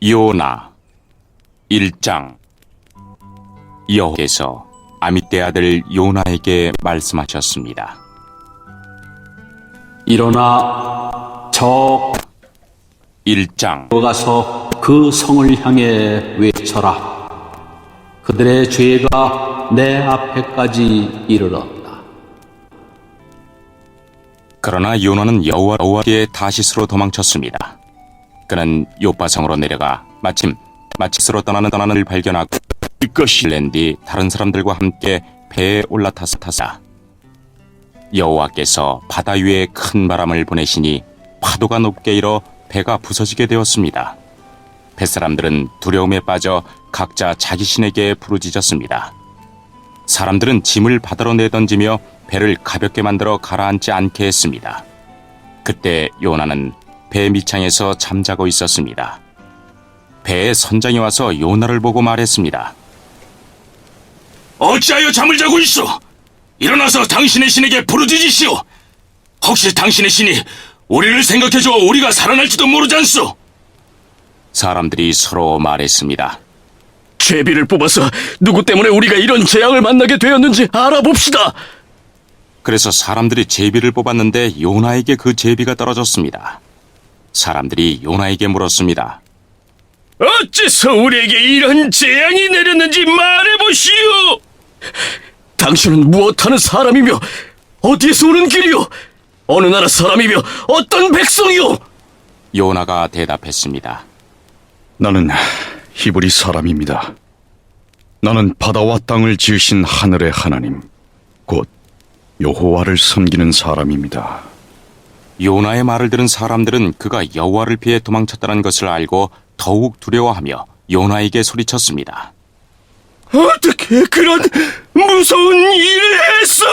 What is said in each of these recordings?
요나 1장. 여호와께서 아미떼 아들 요나에게 말씀하셨습니다. 일어나 저 1장. 가서 그 성을 향해 외쳐라. 그들의 죄가 내 앞에까지 이르렀다. 그러나 요나는 여호와께 다시스로 도망쳤습니다. 그는 요바성으로 내려가 마침 스로 떠나는 을 발견하고 이것이 랜디 다른 사람들과 함께 배에 올라탔다. 여호와께서 바다 위에 큰 바람을 보내시니 파도가 높게 일어 배가 부서지게 되었습니다. 뱃사람들은 두려움에 빠져 각자 자기 신에게 부르짖었습니다. 사람들은 짐을 바다로 내던지며 배를 가볍게 만들어 가라앉지 않게 했습니다. 그때 요나는 배 밑창에서 잠자고 있었습니다. 배의 선장이 와서 요나를 보고 말했습니다. 어찌하여 잠을 자고 있어? 일어나서 당신의 신에게 부르짖으시오. 혹시 당신의 신이 우리를 생각해줘 우리가 살아날지도 모르지 않소? 사람들이 서로 말했습니다. 제비를 뽑아서 누구 때문에 우리가 이런 재앙을 만나게 되었는지 알아봅시다. 그래서 사람들이 제비를 뽑았는데 요나에게 그 제비가 떨어졌습니다. 사람들이 요나에게 물었습니다. 어째서 우리에게 이런 재앙이 내렸는지 말해보시오. 당신은 무엇하는 사람이며 어디에서 오는 길이오? 어느 나라 사람이며 어떤 백성이오? 요나가 대답했습니다. 나는 히브리 사람입니다. 나는 바다와 땅을 지으신 하늘의 하나님, 곧 여호와를 섬기는 사람입니다. 요나의 말을 들은 사람들은 그가 여호와를 피해 도망쳤다는 것을 알고 더욱 두려워하며 요나에게 소리쳤습니다. 어떻게 그런 무서운 일을 했어?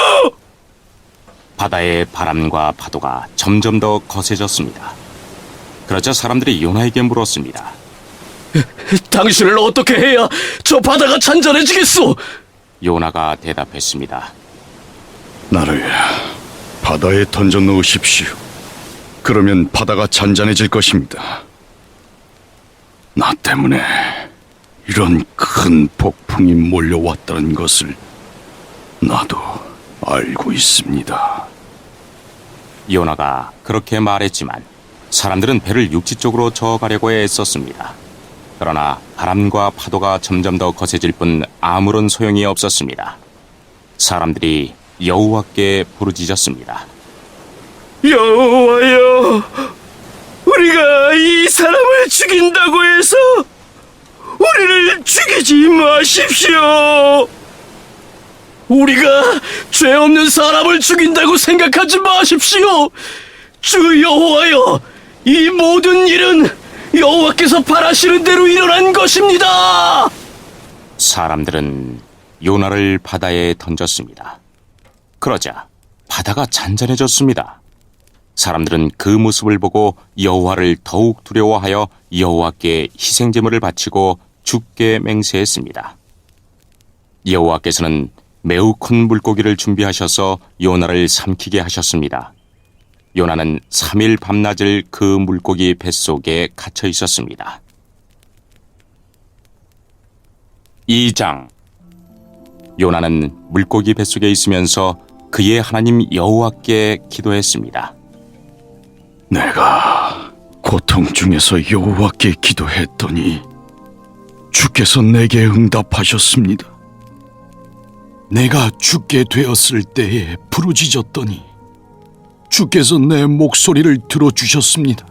바다의 바람과 파도가 점점 더 거세졌습니다. 그러자 사람들이 요나에게 물었습니다. 당신을 어떻게 해야 저 바다가 잔잔해지겠소? 요나가 대답했습니다. 나를 바다에 던져 넣으십시오. 그러면 바다가 잔잔해질 것입니다. 나 때문에 이런 큰 폭풍이 몰려왔다는 것을 나도 알고 있습니다. 요나가 그렇게 말했지만 사람들은 배를 육지 쪽으로 저어가려고 애썼습니다. 그러나 바람과 파도가 점점 더 거세질 뿐 아무런 소용이 없었습니다. 사람들이 여호와께 부르짖었습니다. 여호와여, 우리가 이 사람을 죽인다고 해서 우리를 죽이지 마십시오. 우리가 죄 없는 사람을 죽인다고 생각하지 마십시오. 주 여호와여, 이 모든 일은 여호와께서 바라시는 대로 일어난 것입니다. 사람들은 요나를 바다에 던졌습니다. 그러자 바다가 잔잔해졌습니다. 사람들은 그 모습을 보고 여호와를 더욱 두려워하여 여호와께 희생제물을 바치고 죽게 맹세했습니다. 여호와께서는 매우 큰 물고기를 준비하셔서 요나를 삼키게 하셨습니다. 요나는 3일 밤낮을 그 물고기 뱃속에 갇혀 있었습니다. 2장. 요나는 물고기 뱃속에 있으면서 그의 하나님 여호와께 기도했습니다. 내가 고통 중에서 여호와께 기도했더니 주께서 내게 응답하셨습니다. 내가 죽게 되었을 때에 부르짖었더니 주께서 내 목소리를 들어주셨습니다.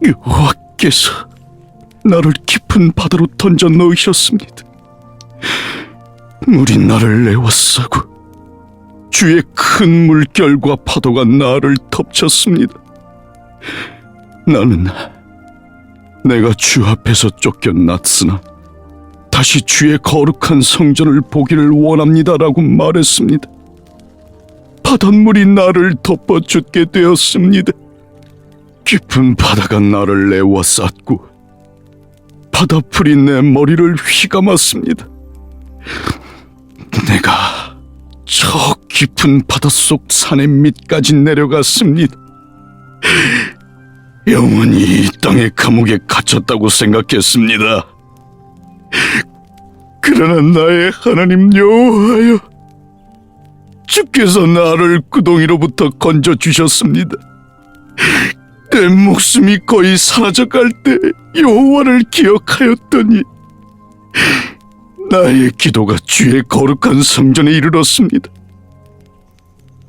여호와께서 나를 깊은 바다로 던져 넣으셨습니다. 물이 나를 내워싸고 주의 큰 물결과 파도가 나를 덮쳤습니다. 나는 내가 주 앞에서 쫓겨났으나 다시 주의 거룩한 성전을 보기를 원합니다라고 말했습니다. 바닷물이 나를 덮어 죽게 되었습니다. 깊은 바다가 나를 내워쌌고 바다풀이 내 머리를 휘감았습니다. 내가 저 깊은 바닷속 산의 밑까지 내려갔습니다. 영원히 이 땅의 감옥에 갇혔다고 생각했습니다. 그러나 나의 하나님 여호와여, 주께서 나를 구덩이로부터 건져주셨습니다. 내 목숨이 거의 사라져갈 때 여호와를 기억하였더니 나의 기도가 주의 거룩한 성전에 이르렀습니다.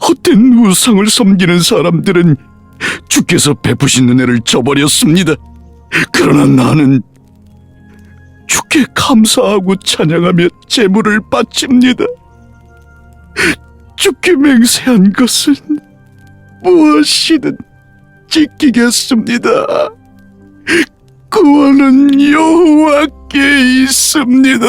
헛된 우상을 섬기는 사람들은 주께서 베푸신 은혜를 저버렸습니다. 그러나 나는 주께 감사하고 찬양하며 제물을 바칩니다. 주께 맹세한 것은 무엇이든 지키겠습니다. 구원은 여호와께 있습니다.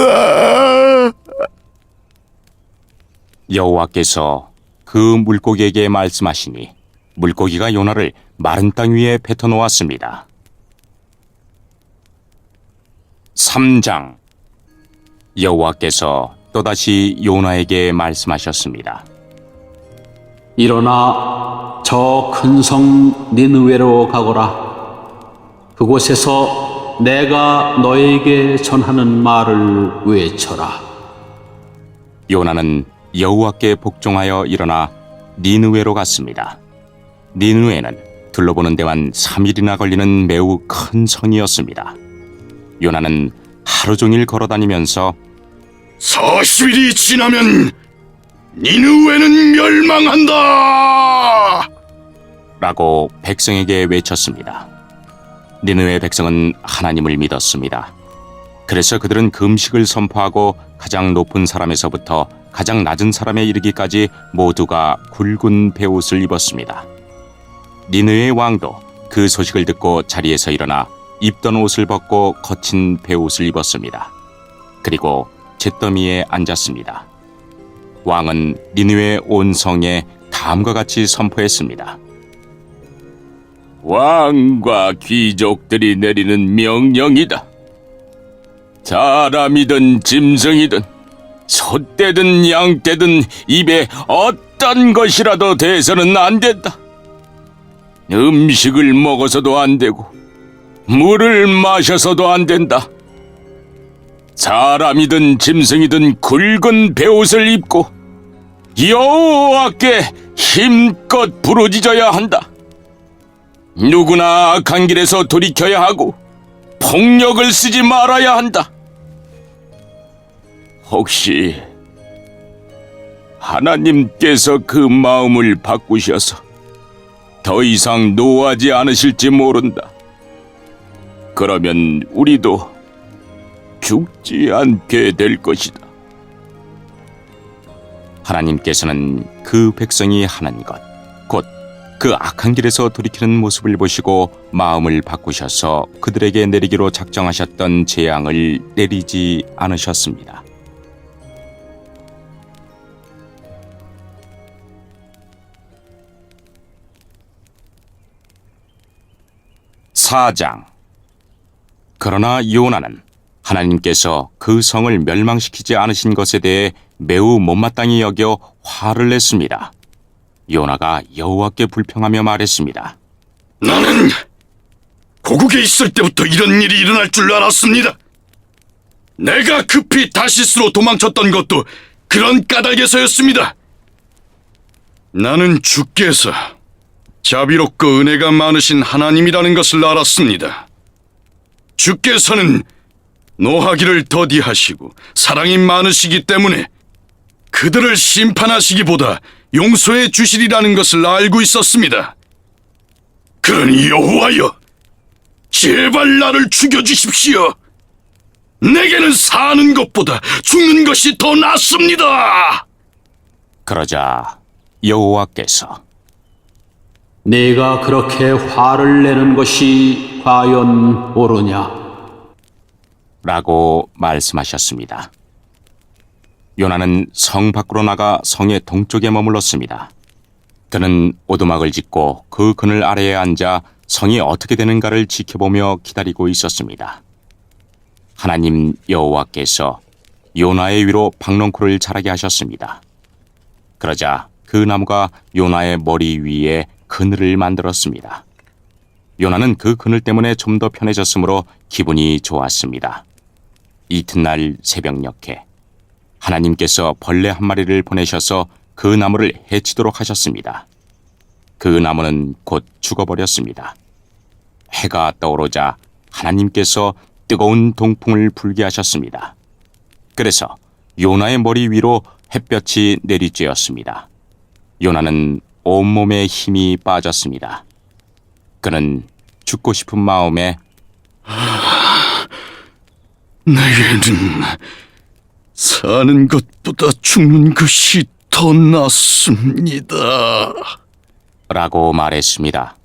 여호와께서 그 물고기에게 말씀하시니 물고기가 요나를 마른 땅 위에 뱉어 놓았습니다. 3장. 여호와께서 또다시 요나에게 말씀하셨습니다. 일어나 저 큰 성 니느웨로 가거라. 그곳에서 내가 너에게 전하는 말을 외쳐라. 요나는 여호와께 복종하여 일어나 니느웨로 갔습니다. 니느웨는 둘러보는 데만 3일이나 걸리는 매우 큰 성이었습니다. 요나는 하루 종일 걸어다니면서 40일이 지나면 니느웨는 멸망한다! 라고 백성에게 외쳤습니다. 니느웨 백성은 하나님을 믿었습니다. 그래서 그들은 금식을 선포하고 가장 높은 사람에서부터 가장 낮은 사람에 이르기까지 모두가 굵은 베옷을 입었습니다. 니느웨의 왕도 그 소식을 듣고 자리에서 일어나 입던 옷을 벗고 거친 베옷을 입었습니다. 그리고 잿더미에 앉았습니다. 왕은 니느웨 온 성에 다음과 같이 선포했습니다. 왕과 귀족들이 내리는 명령이다. 사람이든 짐승이든 소떼든 양떼든 입에 어떤 것이라도 대서는 안 된다. 음식을 먹어서도 안 되고 물을 마셔서도 안 된다. 사람이든 짐승이든 굵은 베옷을 입고 여호와께 힘껏 부르짖어야 한다. 누구나 악한 길에서 돌이켜야 하고 폭력을 쓰지 말아야 한다. 혹시 하나님께서 그 마음을 바꾸셔서 더 이상 노하지 않으실지 모른다. 그러면 우리도 죽지 않게 될 것이다. 하나님께서는 그 백성이 하는 것, 곧 그 악한 길에서 돌이키는 모습을 보시고 마음을 바꾸셔서 그들에게 내리기로 작정하셨던 재앙을 내리지 않으셨습니다. (4장) 그러나 요나는 하나님께서 그 성을 멸망시키지 않으신 것에 대해 매우 못마땅히 여겨 화를 냈습니다. 요나가 여호와께 불평하며 말했습니다. 나는 고국에 있을 때부터 이런 일이 일어날 줄 알았습니다. 내가 급히 다시스로 도망쳤던 것도 그런 까닭에서였습니다. 나는 주께서 자비롭고 은혜가 많으신 하나님이라는 것을 알았습니다. 주께서는 노하기를 더디하시고 사랑이 많으시기 때문에 그들을 심판하시기보다 용서해 주시리라는 것을 알고 있었습니다. 그러니 여호와여, 제발 나를 죽여주십시오. 내게는 사는 것보다 죽는 것이 더 낫습니다. 그러자 여호와께서 네가 그렇게 화를 내는 것이 과연 옳으냐? 라고 말씀하셨습니다. 요나는 성 밖으로 나가 성의 동쪽에 머물렀습니다. 그는 오두막을 짓고 그 그늘 아래에 앉아 성이 어떻게 되는가를 지켜보며 기다리고 있었습니다. 하나님 여호와께서 요나의 위로 박농쿨을 자라게 하셨습니다. 그러자 그 나무가 요나의 머리 위에 그늘을 만들었습니다. 요나는 그 그늘 때문에 좀 더 편해졌으므로 기분이 좋았습니다. 이튿날 새벽녘에 하나님께서 벌레 한 마리를 보내셔서 그 나무를 해치도록 하셨습니다. 그 나무는 곧 죽어버렸습니다. 해가 떠오르자 하나님께서 뜨거운 동풍을 불게 하셨습니다. 그래서 요나의 머리 위로 햇볕이 내리쬐었습니다. 요나는 온몸에 힘이 빠졌습니다. 그는 죽고 싶은 마음에 내게는 사는 것보다 죽는 것이 더 낫습니다. 라고 말했습니다.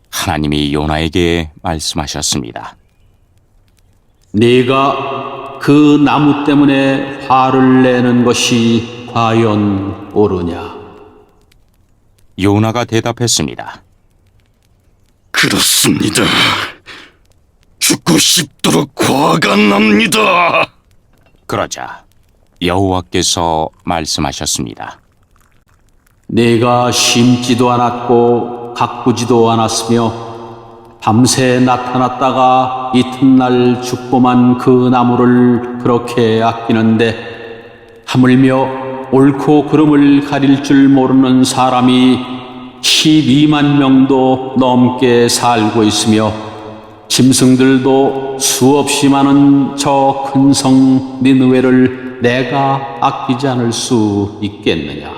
하나님이 요나에게 말씀하셨습니다. 네가 그 나무 때문에 화를 내는 것이 과연 옳으냐? 요나가 대답했습니다. 그렇습니다. 죽고 싶도록 화가 납니다. 그러자 여호와께서 말씀하셨습니다. 네가 심지도 않았고 가꾸지도 않았으며 밤새 나타났다가 이튿날 죽고만 그 나무를 그렇게 아끼는데 하물며 옳고 그름을 가릴 줄 모르는 사람이 12만 명도 넘게 살고 있으며 짐승들도 수없이 많은 저 큰 성 니느웨를 내가 아끼지 않을 수 있겠느냐?